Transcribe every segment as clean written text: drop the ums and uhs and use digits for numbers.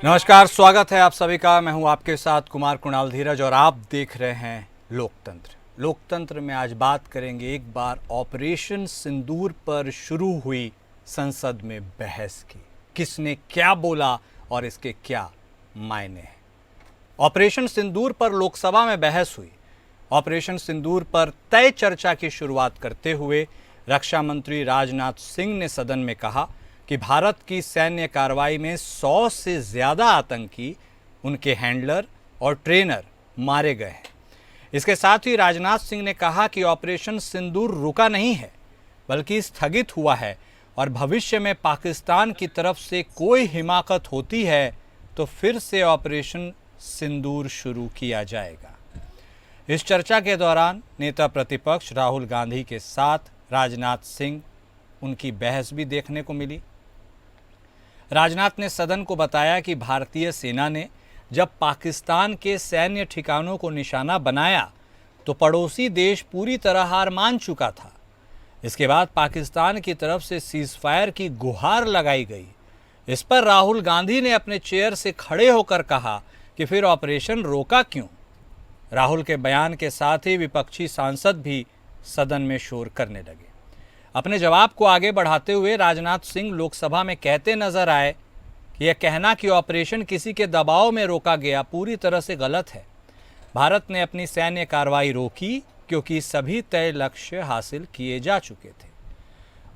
नमस्कार, स्वागत है आप सभी का। मैं हूं आपके साथ कुमार कुणाल धीरज और आप देख रहे हैं लोकतंत्र। लोकतंत्र में आज बात करेंगे एक बार ऑपरेशन सिंदूर पर शुरू हुई संसद में बहस की। किसने क्या बोला और इसके क्या मायने हैं। ऑपरेशन सिंदूर पर लोकसभा में बहस हुई। ऑपरेशन सिंदूर पर तय चर्चा की शुरुआत करते हुए रक्षा मंत्री राजनाथ सिंह ने सदन में कहा कि भारत की सैन्य कार्रवाई में 100 से ज़्यादा आतंकी, उनके हैंडलर और ट्रेनर मारे गए हैं। इसके साथ ही राजनाथ सिंह ने कहा कि ऑपरेशन सिंदूर रुका नहीं है बल्कि स्थगित हुआ है और भविष्य में पाकिस्तान की तरफ से कोई हिमाकत होती है तो फिर से ऑपरेशन सिंदूर शुरू किया जाएगा। इस चर्चा के दौरान नेता प्रतिपक्ष राहुल गांधी के साथ राजनाथ सिंह, उनकी बहस भी देखने को मिली। राजनाथ ने सदन को बताया कि भारतीय सेना ने जब पाकिस्तान के सैन्य ठिकानों को निशाना बनाया तो पड़ोसी देश पूरी तरह हार मान चुका था। इसके बाद पाकिस्तान की तरफ से सीज़फायर की गुहार लगाई गई। इस पर राहुल गांधी ने अपने चेयर से खड़े होकर कहा कि फिर ऑपरेशन रोका क्यों। राहुल के बयान के साथ ही विपक्षी सांसद भी सदन में शोर करने लगे। अपने जवाब को आगे बढ़ाते हुए राजनाथ सिंह लोकसभा में कहते नजर आए कि यह कहना कि ऑपरेशन किसी के दबाव में रोका गया पूरी तरह से गलत है। भारत ने अपनी सैन्य कार्रवाई रोकी क्योंकि सभी तय लक्ष्य हासिल किए जा चुके थे।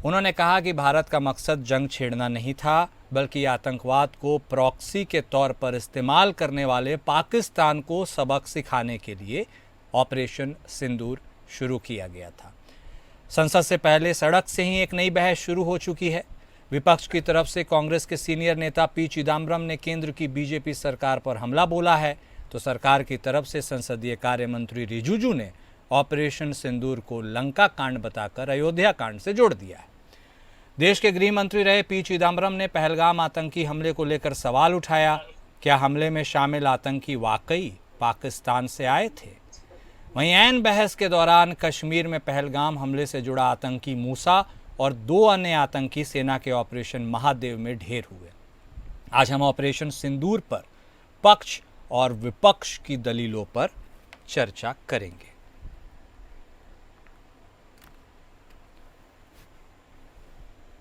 उन्होंने कहा कि भारत का मकसद जंग छेड़ना नहीं था बल्कि आतंकवाद को प्रॉक्सी के तौर पर इस्तेमाल करने वाले पाकिस्तान को सबक सिखाने के लिए ऑपरेशन सिंदूर शुरू किया गया था। संसद से पहले सड़क से ही एक नई बहस शुरू हो चुकी है। विपक्ष की तरफ से कांग्रेस के सीनियर नेता पी चिदम्बरम ने केंद्र की बीजेपी सरकार पर हमला बोला है, तो सरकार की तरफ से संसदीय कार्य मंत्री रिजिजू ने ऑपरेशन सिंदूर को लंका कांड बताकर अयोध्या कांड से जोड़ दिया है। देश के गृह मंत्री रहे पी चिदम्बरम ने पहलगाम आतंकी हमले को लेकर सवाल उठाया। क्या हमले में शामिल आतंकी वाकई पाकिस्तान से आए थे? वहीं ऐन बहस के दौरान कश्मीर में पहलगाम हमले से जुड़ा आतंकी मूसा और 2 अन्य आतंकी सेना के ऑपरेशन महादेव में ढेर हुए। आज हम ऑपरेशन सिंदूर पर पक्ष और विपक्ष की दलीलों पर चर्चा करेंगे।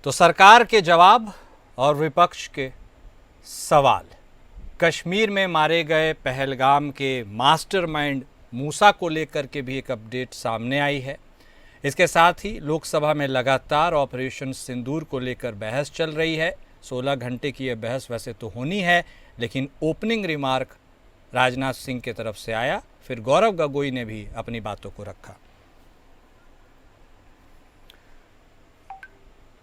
तो सरकार के जवाब और विपक्ष के सवाल। कश्मीर में मारे गए पहलगाम के मास्टरमाइंड मूसा को लेकर के भी एक अपडेट सामने आई है। इसके साथ ही लोकसभा में लगातार ऑपरेशन सिंदूर को लेकर बहस चल रही है। 16 घंटे की यह बहस वैसे तो होनी है, लेकिन ओपनिंग रिमार्क राजनाथ सिंह की तरफ से आया, फिर गौरव गोगोई ने भी अपनी बातों को रखा।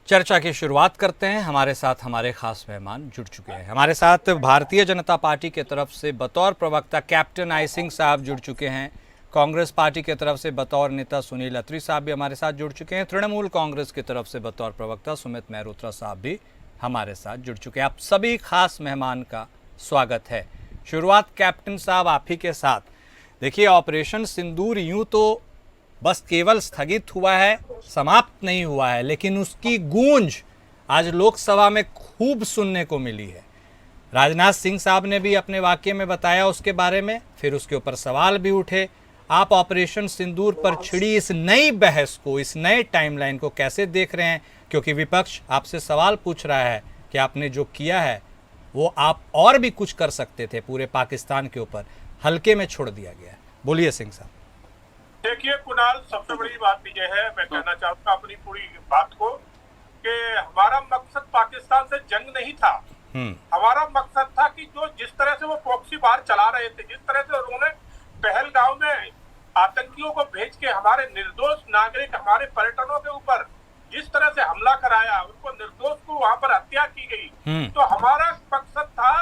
चर्चा की शुरुआत करते हैं। हमारे साथ हमारे खास मेहमान जुड़ चुके हैं। हमारे साथ भारतीय जनता पार्टी की तरफ से बतौर प्रवक्ता कैप्टन आई सिंह साहब जुड़ चुके हैं। कांग्रेस पार्टी की तरफ से बतौर नेता सुनील अत्री साहब भी हमारे साथ जुड़ चुके हैं। तृणमूल कांग्रेस की तरफ से बतौर प्रवक्ता सुमित मेहरोत्रा साहब भी हमारे साथ जुड़ चुके हैं। आप सभी खास मेहमान का स्वागत है। शुरुआत कैप्टन साहब आप ही के साथ। देखिए, ऑपरेशन सिंदूर यूं तो बस केवल स्थगित हुआ है, समाप्त नहीं हुआ है, लेकिन उसकी गूंज आज लोकसभा में खूब सुनने को मिली है। राजनाथ सिंह साहब ने भी अपने वाक्य में बताया उसके बारे में, फिर उसके ऊपर सवाल भी उठे। आप ऑपरेशन सिंदूर पर छिड़ी इस नई बहस को, इस नए टाइमलाइन को कैसे देख रहे हैं? क्योंकि विपक्ष आपसे सवाल पूछ रहा है कि आपने जो किया है वो आप और भी कुछ कर सकते थे, पूरे पाकिस्तान के ऊपर हल्के में छोड़ दिया गया है। बोलिए सिंह साहब। देखिए कुणाल, सबसे बड़ी बात यह है, मैं कहना चाहूंगा अपनी पूरी बात को, कि हमारा मकसद पाकिस्तान से जंग नहीं था। हमारा मकसद था कि जो जिस तरह से वो प्रॉक्सी वार चला रहे थे, जिस तरह से उन्होंने पहलगाम में आतंकियों को भेज के हमारे निर्दोष नागरिक, हमारे पर्यटकों के ऊपर जिस तरह से हमला कराया, उनको निर्दोष को वहां पर हत्या की गई, तो हमारा मकसद था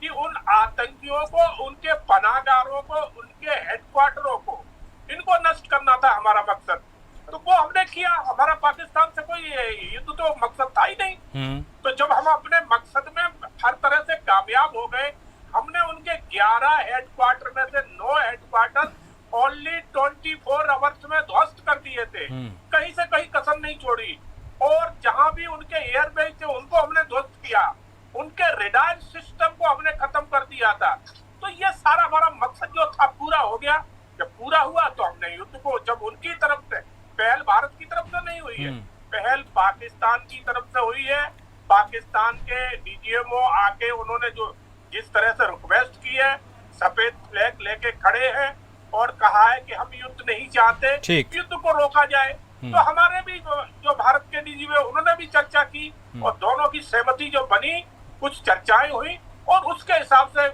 कि उन आतंकियों को, उनके पनाहगारों को, उनके हेडक्वार्टरों को, इनको नष्ट करना था हमारा मकसद। तो वो हमने किया। हमारा पाकिस्तान से कोई युद्ध तो मकसद था ही नहीं। तो जब हम अपने मकसद में हर तरह से कामयाब हो गए, हमने उनके 11 हेडक्वार्टर में से 9 हेडक्वार्टर ओनली 24 आवर्स में ध्वस्त कर दिए थे। कहीं से कहीं कसर नहीं छोड़ी। और जहां भी उनके एयरबेस थे उनको हमने ध्वस्त किया। उनके रेडार सिस्टम को हमने खत्म कर दिया था। तो ये सारा हमारा मकसद जो था पूरा हो गया। जब पूरा हुआ तो हमने युद्ध को, जब उनकी तरफ से पहल भारत की तरफ से नहीं हुई है, पहल पाकिस्तान की तरफ से हुई है। पाकिस्तान के डीजीएमओ आके उन्होंने जो जिस तरह से रिक्वेस्ट की है, सफेद फ्लैग लेके खड़े हैं और कहा है कि हम युद्ध नहीं चाहते, युद्ध को रोका जाए। तो हमारे भी जो भारत के डीजीपी उन्होंने भी चर्चा की और दोनों की सहमति जो बनी, कुछ चर्चाएं हुई और उसके हिसाब से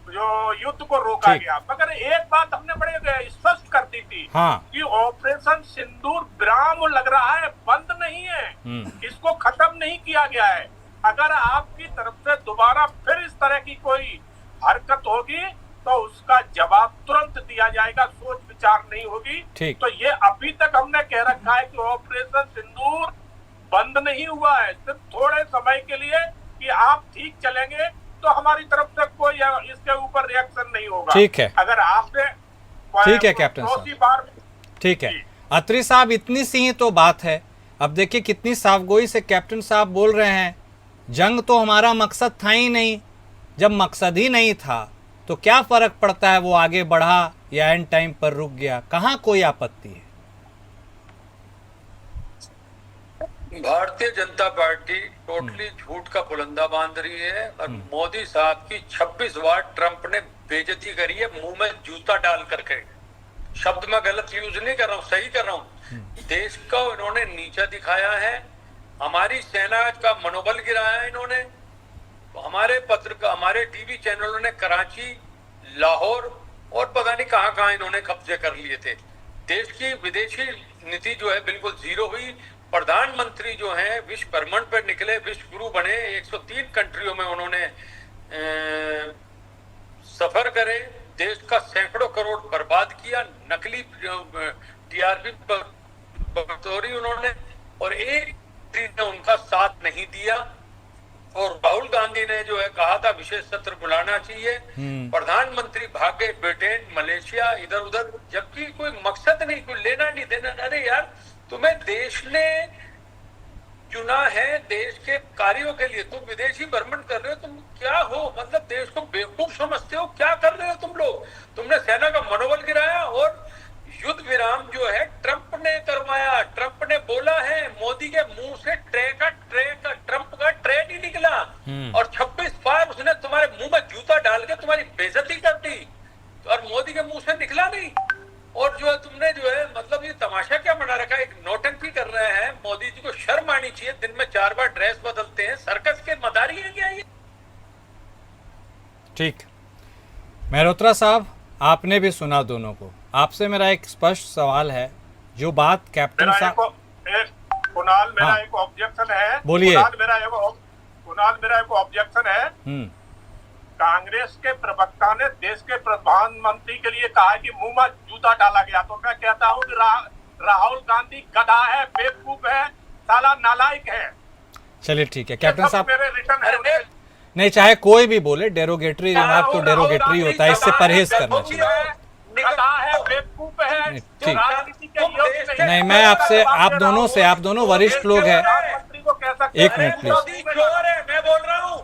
जो युद्ध को रोका गया। मगर एक बात हमने बड़े स्पष्ट कर दी थी कि ऑपरेशन सिंदूर विराम लग रहा है, बंद नहीं है, इसको खत्म नहीं किया गया है। अगर आपकी तरफ से दोबारा फिर इस तरह की कोई हरकत होगी तो उसका जवाब तुरंत दिया जाएगा, सोच विचार नहीं होगी। तो ये अभी तक हमने कह रखा है कि ऑपरेशन सिंदूर बंद नहीं हुआ है, सिर्फ थोड़े समय के लिए कि आप ठीक चलेंगे तो हमारी तरफ से कोई इसके ऊपर रिएक्शन नहीं होगा। ठीक है, अगर आपने ठीक है कैप्टन साहब, ठीक है अत्री साहब, इतनी सी ही तो बात है। अब देखिए कितनी साफगोई से कैप्टन साहब बोल रहे हैं, जंग तो हमारा मकसद था ही नहीं। जब मकसद ही नहीं था तो क्या फर्क पड़ता है वो आगे बढ़ा या एंड टाइम पर रुक गया, कहाँ कोई आपत्ति है। भारतीय जनता पार्टी टोटली झूठ का पुलंदा बांध रही है और मोदी साहब की 26 बार ट्रंप ने बेइज्जती करी है, मुंह में जूता डाल करके। शब्द मैं गलत यूज नहीं कर रहा हूँ, सही कर रहा हूँ। देश को इन्होंने नीचा दिखाया है, हमारी सेना का मनोबल गिराया है इन्होंने। हमारे टीवी चैनलों ने कराची, लाहौर और पता नहीं कहां इन्होंने कब्जे कर लिए थे। देश की विदेशी नीति जो है बिल्कुल जीरो हुई। प्रधानमंत्री जो हैं विश्व भ्रमण पर निकले, विश्व गुरु बने, 103 कंट्रियों में उन्होंने सफर करे, देश का सैकड़ों करोड़ बर्बाद किया, नकली टीआरपी बटोरी उन्होंने, और एक ने उनका साथ नहीं दिया। और राहुल गांधी ने जो है कहा था विशेष सत्र बुलाना चाहिए, प्रधानमंत्री भागे ब्रिटेन, मलेशिया, इधर उधर, जबकि कोई मकसद नहीं, कोई लेना नहीं देना। अरे यार, तुम्हें देश ने चुना है देश के कार्यों के लिए, तुम विदेशी भ्रमण कर रहे हो, तुम क्या हो, मतलब देश को बेवकूफ समझते हो, क्या कर रहे हो तुम लोग। तुमने सेना का मनोबल गिराया और युद्ध विराम जो है ट्रंप ने करवाया। ट्रंप ने बोला है, मोदी के मुंह से ट्रंप का ट्रे नहीं निकला और 26 बार उसने तुम्हारे मुंह में जूता डाल के तुम्हारी बेइज्जती कर दी और मोदी के मुंह से निकला नहीं। और जो है तुमने जो है मतलब ये तमाशा क्या बना रखा है, एक नौटंकी कर रहे हैं। मोदी जी को शर्म आनी चाहिए, दिन में 4 बार ड्रेस बदलते हैं, सर्कस के मदारी है क्या ये। ठीक, मेहरोत्रा साहब आपने भी सुना दोनों को, आपसे मेरा एक स्पष्ट सवाल है, जो बात कैप्टन साहब, कुणाल मेरा एक ऑब्जेक्शन है, बोलिए। कुणाल मेरा एक ऑब्जेक्शन है। कांग्रेस के प्रवक्ता ने देश के प्रधानमंत्री के लिए कहा है कि मुंह में जूता डाला गया, तो मैं कहता हूँ कि राहुल गांधी गधा है, बेवकूफ है, साला नालायक है। चलिए ठीक है कैप्टन साहब, मेरे रिटर्न है। नहीं चाहे कोई भी बोले, डेरोगेटरी रिमार्क तो डेरोगेटरी होता है, इससे परहेज करना चाहिए। नहीं, मैं आपसे, आप दोनों वरिष्ठ लोग हैं, एक मिनट प्लीज,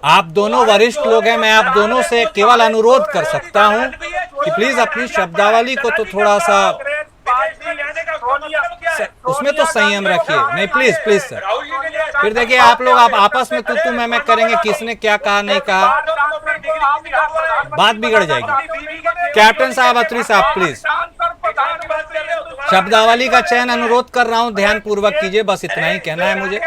आप दोनों वरिष्ठ लोग हैं, मैं आप दोनों से केवल अनुरोध कर सकता हूं कि प्लीज अपनी शब्दावली को तो थोड़ा सा उसमें तो संयम रखिए। नहीं प्लीज सर, फिर देखिए आप लोग आप आपस में तू मैं करेंगे, किसने क्या कहा नहीं कहा, बात बिगड़ जाएगी। कैप्टन साहब, अत्री साहब प्लीज, शब्दावली का चयन अनुरोध कर रहा हूं, ध्यान पूर्वक कीजिए, बस इतना ही कहना है मुझे।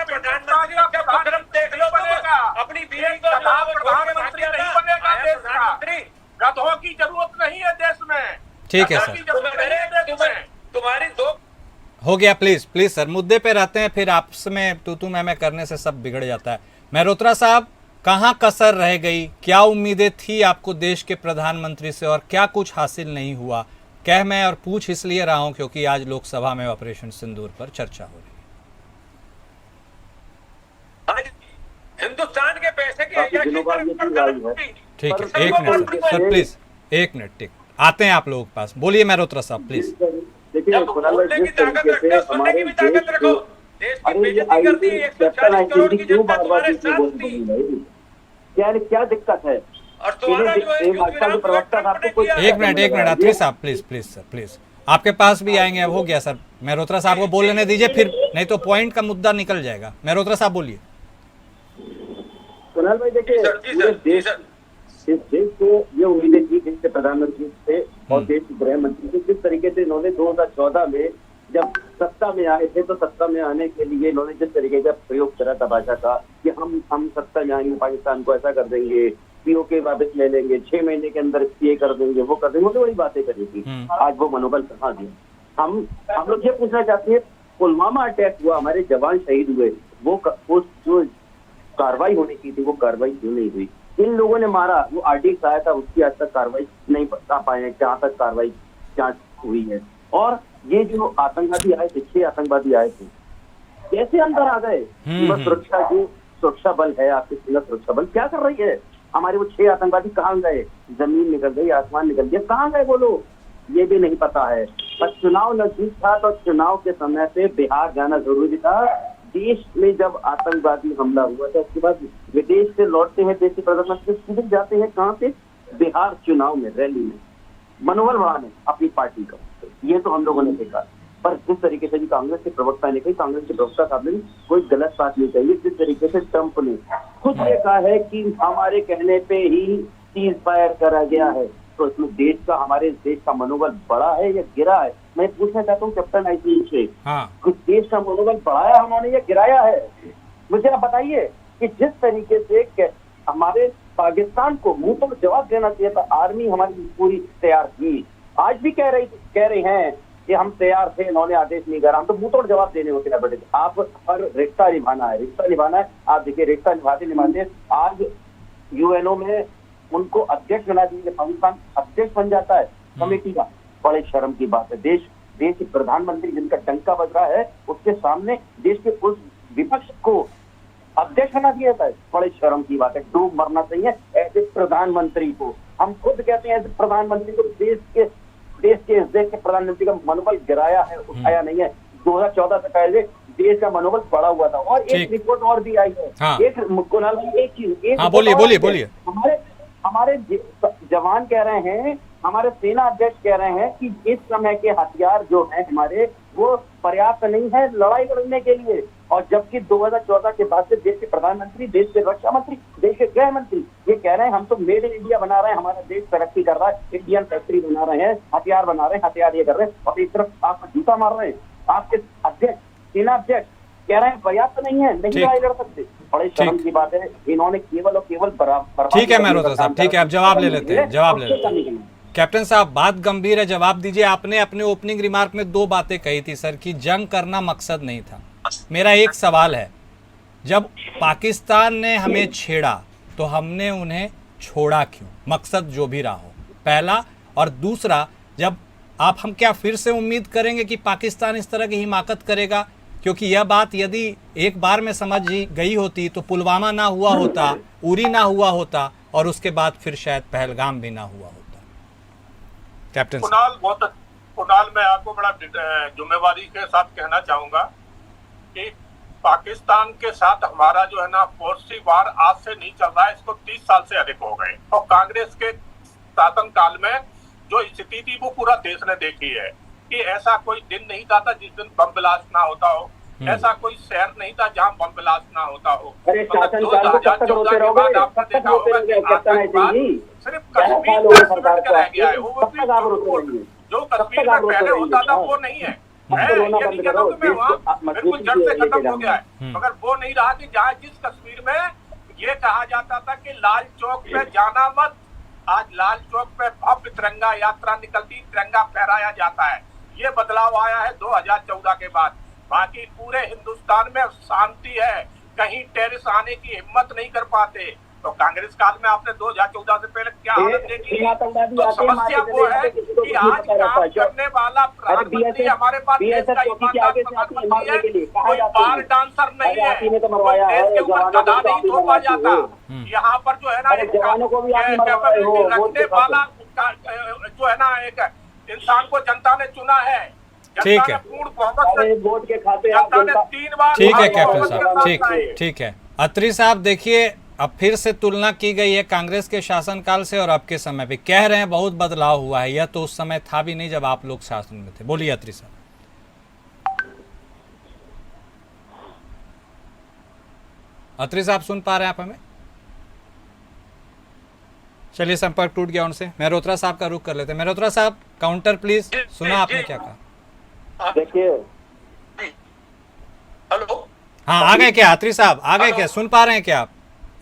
गधों की जरूरत नहीं है देश में। ठीक है सर, तुम्हारी दो हो गया, प्लीज सर, मुद्दे पे रहते हैं, फिर आपस में तू मैं करने से सब बिगड़ जाता है। मेहरोत्रा साहब, कहाँ कसर रह गई, क्या उम्मीदें थी आपको देश के प्रधानमंत्री से और क्या कुछ हासिल नहीं हुआ। कह मैं और पूछ इसलिए रहा हूं क्योंकि आज लोकसभा में ऑपरेशन सिंदूर पर चर्चा हो रही है। हिंदुस्तान के पैसे की ठीक है, एक मिनट सर प्लीज, एक मिनट, ठीक आते हैं आप लोगों के पास, बोलिए मेहरोत्रा साहब प्लीज। देखिए बोलने की ताकत रखते हैं, हमारे देश देश की बेइज्जती करती है, 140 करोड़ की जनता तुम्हारे साथ थी। क्या दिक्कत है? और तुम्हारा जो है भाजपा के प्रवक्ता साहब को कोई एक मिनट अत्री साहब, प्लीज सर, प्लीज आपके पास भी आएंगे। अब हो गया सर, मेहरोत्रा साहब को बोल लेने दीजिए, फिर नहीं तो पॉइंट का मुद्दा निकल जाएगा। मेहरोत्रा साहब बोलिए। कुणाल भाई देखिए, इस देश को ये उम्मीदें थी देश के प्रधानमंत्री से और देश के गृह मंत्री से, जिस तरीके से इन्होंने 2014 में जब सत्ता में आए थे, तो सत्ता में आने के लिए इन्होंने जिस तरीके का प्रयोग करा था भाषा का कि हम सत्ता में आएंगे, पाकिस्तान को ऐसा कर देंगे, पीओके वापस ले लेंगे, 6 महीने के अंदर ये कर देंगे, वो कर देंगे, वो तो बड़ी बातें करी थी। आज वो मनोबल कहाँ गया? हम लोग ये पूछना चाहते हैं, पुलवामा अटैक हुआ, हमारे जवान शहीद हुए, वो जो कार्रवाई होनी की थी वो कार्रवाई क्यों नहीं हुई? इन लोगों ने मारा, वो आरडीएक्स आया था, उसकी आज तक कार्रवाई नहीं बता पाए, जहाँ तक कार्रवाई जांच हुई है। और ये जो आतंकवादी आए थे, 6 आतंकवादी आए थे, कैसे अंदर आ गए? सीमा सुरक्षा, जो सुरक्षा बल है आपकी सीमा सुरक्षा बल, क्या कर रही है? हमारे वो 6 आतंकवादी कहाँ गए? जमीन निकल गई, आसमान निकल गया, कहाँ गए वो लोग? ये भी नहीं पता है। पर चुनाव नजदीक था, तो चुनाव के समय पे बिहार जाना जरूरी था। देश में जब आतंकवादी हमला हुआ था, उसके बाद विदेश से लौटते हैं देश के प्रधानमंत्री, सीधे जाते हैं कहाँ पे? बिहार चुनाव में, रैली में, मनोबल बढ़ाने अपनी पार्टी का। ये तो हम लोगों ने देखा। पर जिस तरीके से कांग्रेस के प्रवक्ता ने कही, कांग्रेस के प्रवक्ता साहब ने कोई गलत बात नहीं कही। जिस तरीके से ट्रंप ने खुद ये कहा है कि हमारे कहने पे ही सीज फायर करा गया है, तो इसमें देश का, हमारे देश का मनोबल बढ़ा है या गिरा है? मैं पूछना चाहता हूँ कैप्टन आईसीयू से, कुछ देश का मनोबल बढ़ाया उन्होंने या गिराया है? मुझे आप बताइए कि जिस तरीके से हमारे पाकिस्तान को मुंह तोड़ जवाब देना चाहिए था, आर्मी हमारी पूरी तैयार थी, आज भी कह रहे हैं कि हम तैयार थे, इन्होंने आदेश नहीं करा, हम तो मुंह तोड़ जवाब देने होते बैठे थे। आप पर रिश्ता निभाना है। आप देखिए, रिश्ता निभाते आज यूएनओ में उनको अध्यक्ष बना दीजिए, पाकिस्तान अध्यक्ष बन जाता है कमेटी का, बड़े शर्म की बात है। देश के प्रधानमंत्री जिनका डंका बज रहा है, उसके सामने देश के उस विपक्ष को अध्यक्ष बना दिया जाता है, बड़े शर्म की बात है। डूब मरना चाहिए ऐसे प्रधानमंत्री को। हम खुद कहते हैं ऐसे प्रधानमंत्री को, देश के प्रधानमंत्री का मनोबल गिराया है, उठाया नहीं है। 2014 से पहले देश का मनोबल बढ़ा हुआ था। और एक रिपोर्ट और भी आई है, एक कुणाल भाई, एक चीज, बोलिए। हमारे जवान कह रहे हैं, हमारे सेना अध्यक्ष कह रहे हैं कि इस समय के हथियार जो हैं हमारे, वो पर्याप्त नहीं है लड़ाई लड़ने के लिए। और जबकि 2014 के बाद से देश के प्रधानमंत्री, देश के रक्षा मंत्री, देश के गृह मंत्री ये कह रहे हैं हम तो मेड इन इंडिया बना रहे हैं, हमारा देश तरक्की कर रहा है, इंडियन फैक्ट्री बना रहे हैं, हथियार बना रहे हैं, हथियार ये कर रहे हैं, और एक तरफ आप जूता मार रहे हैं। आपके अध्यक्ष, सेना अध्यक्ष कह रहे हैं पर्याप्त नहीं है, नहीं लड़ाई लड़ सकते। बड़े शर्म की बात है, इन्होंने केवल और केवल बराबर। ठीक है मेहरोत्रा साहब, ठीक है, अब जवाब ले लेते हैं। कैप्टन साहब, बात गंभीर है, जवाब दीजिए। आपने अपने ओपनिंग रिमार्क में 2 बातें कही थी सर, कि जंग करना मकसद नहीं था। मेरा एक सवाल है, जब पाकिस्तान ने हमें छेड़ा तो हमने उन्हें छोड़ा क्यों? मकसद जो भी रहा हो, पहला। और दूसरा, जब हम क्या फिर से उम्मीद करेंगे कि पाकिस्तान इस तरह की हिमाकत करेगा? क्योंकि यह बात यदि एक बार में समझ गई होती तो पुलवामा ना हुआ होता, उरी ना हुआ होता, और उसके बाद फिर शायद पहलगाम भी ना हुआ होता। कैप्टन कुणाल, मैं आपको बड़ा जिम्मेवारी के साथ कहना चाहूंगा कि पाकिस्तान के साथ हमारा जो है ना पड़ोसी वार आज से नहीं चल रहा है, इसको 30 साल से अधिक हो गए। और कांग्रेस के शासन काल में जो स्थिति थी वो पूरा देश ने देखी है कि ऐसा कोई दिन नहीं था जिस दिन बम ब्लास्ट ना होता हो, ऐसा कोई शहर नहीं था जहां बम ब्लास्ट ना होता हो। सिर्फ कश्मीर का रह गया है, जो कश्मीर में पहले होता था वो नहीं है। बिल्कुल जड़ से खत्म हो गया है, मगर वो नहीं रहा कि जहाँ जिस कश्मीर में ये कहा जाता था कि लाल चौक पे जाना मत, आज लाल चौक पे भव्य तिरंगा यात्रा निकलती, तिरंगा फहराया जाता है। ये बदलाव आया है 2014 के बाद। बाकी पूरे हिंदुस्तान में शांति है, कहीं टेररिस्ट आने की हिम्मत नहीं कर पाते। तो कांग्रेस काल में आपने 2014 से पहले क्या हालत देखी? तो समस्या वो है कि आज काम करने वाला प्रधानमंत्री हमारे पास देश का ईमानदार प्रधानमंत्री है, कोई बार डांसर नहीं है, कोई देश के ऊपर गधा नहीं थोपा जाता। यहाँ पर जो है ना कैपेबिलिटी रखने वाला जो है ना एक इंसान को जनता ने चुना है। ठीक है, पूर्ण बहुमत से वोट के खाते जनता ने 3 बार। ठीक है कैप्टन साहब, ठीक है। अत्री साहब देखिए, अब फिर से तुलना की गई है कांग्रेस के शासनकाल से और अब के समय पे, कह रहे हैं बहुत बदलाव हुआ है। यह तो उस समय था भी नहीं जब आप लोग शासन में थे। बोलिए अत्री साहब। अत्री साहब सुन पा रहे हैं आप हमें? चलिए संपर्क टूट गया उनसे। मेहरोत्रा साहब का रुख कर लेते हैं। मेहरोत्रा साहब काउंटर प्लीज। सुना आपने क्या कहा? देखिए, हेलो, हाँ आ गए क्या अत्री साहब? आ गए क्या? सुन पा रहे हैं क्या आप?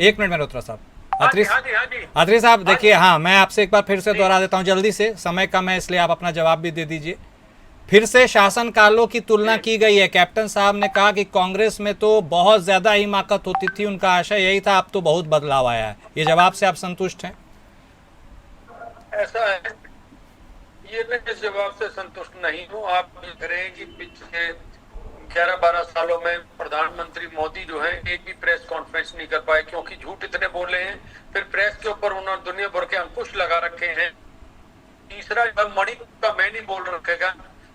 एक मिनट मेहरोत्रा साहब। अत्री अत्री साहब देखिए, हाँ मैं आपसे एक बार फिर से दोहरा देता हूँ जल्दी से, समय कम है इसलिए आप अपना जवाब भी दे दीजिए। फिर से शासन कालों की तुलना की गई है। कैप्टन साहब ने कहा कि कांग्रेस में तो बहुत ज्यादा हिमाकत होती थी, उनका आशय यही था, अब तो बहुत बदलाव आया है। ये जवाब से आप संतुष्ट हैं? ऐसा है, ये मैं इस जवाब से संतुष्ट नहीं हूँ। आप देख रहे हैं कि पिछले 11-12 सालों में प्रधानमंत्री मोदी जो है एक भी प्रेस कॉन्फ्रेंस नहीं कर पाए, क्योंकि झूठ इतने बोले हैं। फिर प्रेस के ऊपर उन्होंने दुनिया भर के अंकुश लगा रखे हैं। तीसरा, मणिपुर का मैं नहीं बोल रखेगा,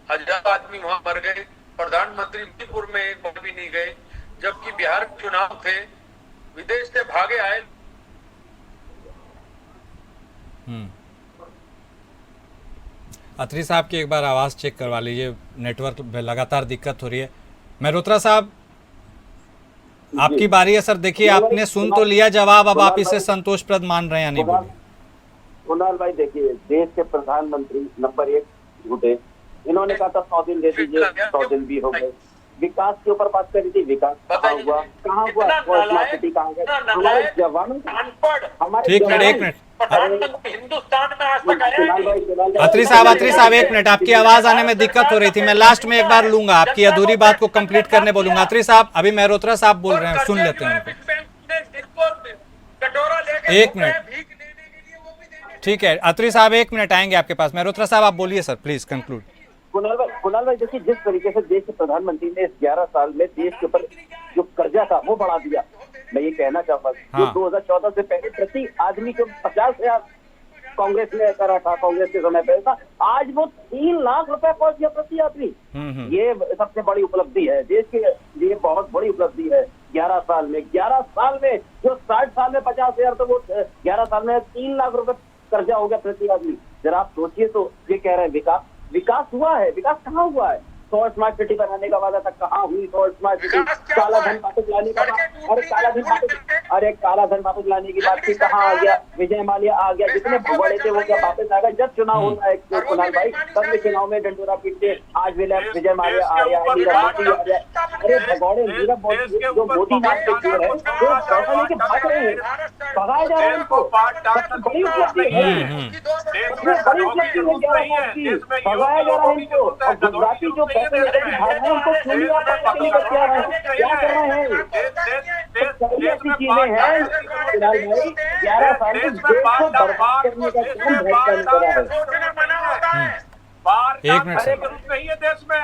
1000 आदमी वहां मर गए, प्रधानमंत्री मणिपुर में एक बार भी नहीं गए, जबकि बिहार में चुनाव थे, विदेश से भागे आए। अत्री साहब की एक बार आवाज़ चेक करवा लीजिए, नेटवर्क में लगातार दिक्कत हो रही है। मेहरोत्रा साहब आपकी बारी है सर। देखिए आपने सुन तो लिया जवाब, अब आप इसे संतोषप्रद मान रहे हैं या नहीं? बोलिए। कुणाल भाई देखिए, देश के प्रधानमंत्री नंबर 1 झूठे। इन्होंने कहा था 100 दिन दे दीजिए, 100 दिन भी हो गए। विकास के ऊपर बात करी थी, विकास कहाँ हुआ? कहाँ हुआ? स्मार्ट सिटी कहाँ गए? हमारे जवानों हमारे एक मिनट हिंदुस्तान में आज तक आया। अत्री साहब एक मिनट, आपकी आवाज आने में दिक्कत हो रही थी। मैं लास्ट में एक बार लूंगा, आपकी अधूरी बात को कंप्लीट करने बोलूंगा। अत्री साहब अभी मेहरोत्रा साहब बोल रहे हैं, सुन लेते हैं उनको। एक मिनट, ठीक है अत्री साहब, एक मिनट आएंगे आपके पास। मेहरोत्रा साहब आप बोलिए सर, प्लीज कंक्लूड। कुणाल भाई देखिए, जिस तरीके से देश के प्रधानमंत्री ने इस 11 साल में देश के ऊपर जो कर्जा था वो बढ़ा दिया, मैं ये कहना चाहता हूँ। जो 2014 से पहले प्रति आदमी को 50,000 कांग्रेस ने करा था, कांग्रेस के समय पे था, आज वो 3 लाख रुपए पहुंच गया प्रति आदमी। ये सबसे बड़ी उपलब्धि है, देश के लिए बहुत बड़ी उपलब्धि है। 11 साल में जो 60 साल में 50,000, तो वो 11 साल में 3 लाख रुपए कर्जा हो गया प्रति आदमी। जरा आप सोचिए, तो ये कह रहे हैं विकास हुआ है। विकास कहाँ हुआ है? 100 स्मार्ट सिटी बनाने का वादा था, कहाँ हुई 100 स्मार्ट सिटी? काला धन वापस लाने का, अरे काला धन वापस लाने की बात थी, कहाँ आ गया? विजय माल्या आ गया, जितने बड़े थे वो क्या वापस आ गए? जब चुनाव होना है कुणाल भाई, तब में चुनाव में डंडोरा पीटते, आज विजय माल्या आ गया, नीरव मोदी आ गया। अरे भगौड़े, नीरव मोदी जो मोदी नाम पे जो है, जो पैसा लेके भाग रहे हैं, भगाए जा रहे हैं उनको। बड़ी उपलब्धि है, बड़ी उपलब्धि है, भगाया जा रहा है इनको। और गुजराती जो पैसे लेके भाग रहे हैं उनको क्यों नहीं आप पकड़ लेकर क्या रहे हैं? क्या कर रहे हैं? ऐसी चीजें हैं कुणाल भाई, 11 साल में देश को बर्बाद करने का काम भाजपा ने करा है। एक मिनट सर, नहीं है देश में,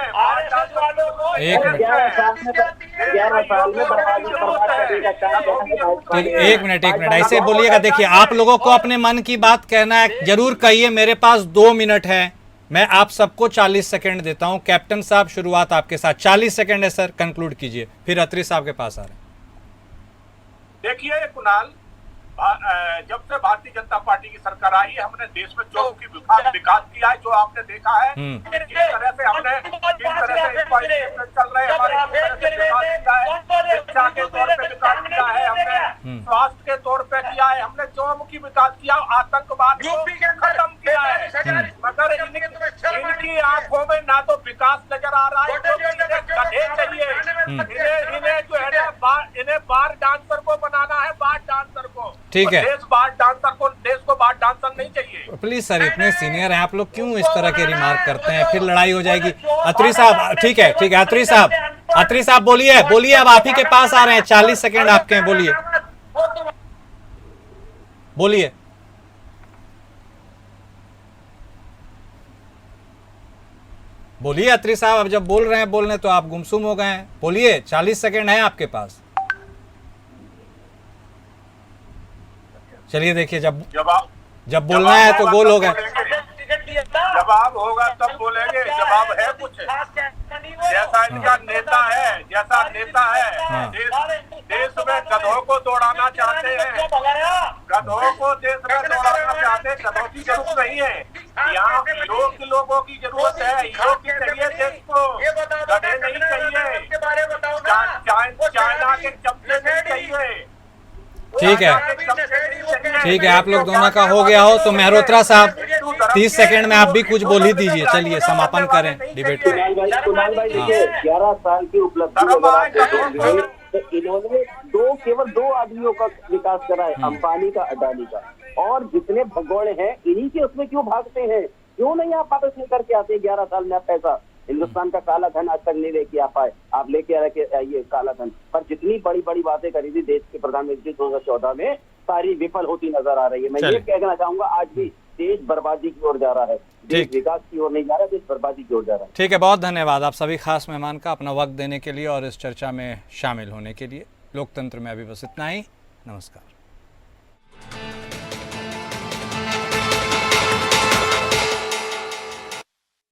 एक मिनट ऐसे बोलिएगा। देखिए आप लोगों को अपने मन की बात कहना है, जरूर कहिए। मेरे पास 2 मिनट है, मैं आप सबको 40 सेकंड देता हूं। कैप्टन साहब शुरुआत आपके साथ, 40 सेकंड है सर, कंक्लूड कीजिए, फिर अत्री साहब के पास आ रहे हैं। देखिए कुणाल, जब से भारतीय जनता पार्टी की सरकार आई है, हमने देश में चौमुखी विकास किया है, जो आपने देखा है। जिस तरह से हमने चल रहे शिक्षा के तौर पे विकास किया है, हमने स्वास्थ्य के तौर पे किया है, हमने चौमुखी विकास किया, आतंकवाद को खत्म किया है। मगर इनकी आंखों में ना तो विकास नजर आ रहा है, गधे चाहिए इन्हें जो है ना, इन्हें बार डांसर को बनाना है, बार डांसर को। ठीक है, देश को बार डांसर नहीं चाहिए। प्लीज सर, इतने सीनियर हैं आप लोग, क्यों इस तरह के रिमार्क करते हैं? फिर लड़ाई हो जाएगी। अत्री साहब ठीक है, अत्री साहब बोलिए, अब आप ही के पास आ रहे हैं, 40 सेकंड आपके हैं, बोलिए। बोलिए अत्री साहब, अब जब बोल रहे हैं बोलने तो आप गुमसुम हो गए हैं। बोलिए, 40 सेकंड है आपके पास। चलिए देखिए, जब बोलना है तो गोल हो गए। जवाब होगा तब बोलेंगे, जवाब है कुछ जैसा इनका नेता है, देश में गधों को दौड़ाना चाहते हैं, गधों को देश में दौड़ाना चाहते हैं। गधों की जरूरत नहीं है, यहाँ लोगों की जरूरत है। योग की चाहिए देश को, गधे नहीं चाहिए, चाइना के चमचे नहीं चाहिए। ठीक है, ठीक है, आप लोग दोनों का हो गया हो तो मेहरोत्रा साहब 30 सेकंड में आप भी कुछ बोल ही दीजिए। चलिए समापन करें डिबेट को। कुणाल भाई देखिए, 11 साल की उपलब्धि तो इन्होंने केवल दो आदमियों का विकास करा है, अंबानी का, अडानी का, और जितने भगोड़े हैं इन्हीं के उसमें क्यों भागते हैं? क्यों नहीं आप वापस लेकर के आते? 11 साल में आप पैसा, हिंदुस्तान का काला धन आज तक नहीं लेके आ पाए, आप लेके आइए काला धन। पर जितनी बड़ी बड़ी बातें करी थी देश के प्रधानमंत्री 2014 में, सारी विफल होती नजर आ रही है। मैं ये कहना चाहूंगा, आज भी देश बर्बादी की ओर जा रहा है, देश विकास की ओर नहीं जा रहा, देश बर्बादी की ओर जा रहा है। ठीक है, बहुत धन्यवाद आप सभी खास मेहमान का अपना वक्त देने के लिए और इस चर्चा में शामिल होने के लिए। लोकतंत्र में अभी बस इतना ही। नमस्कार।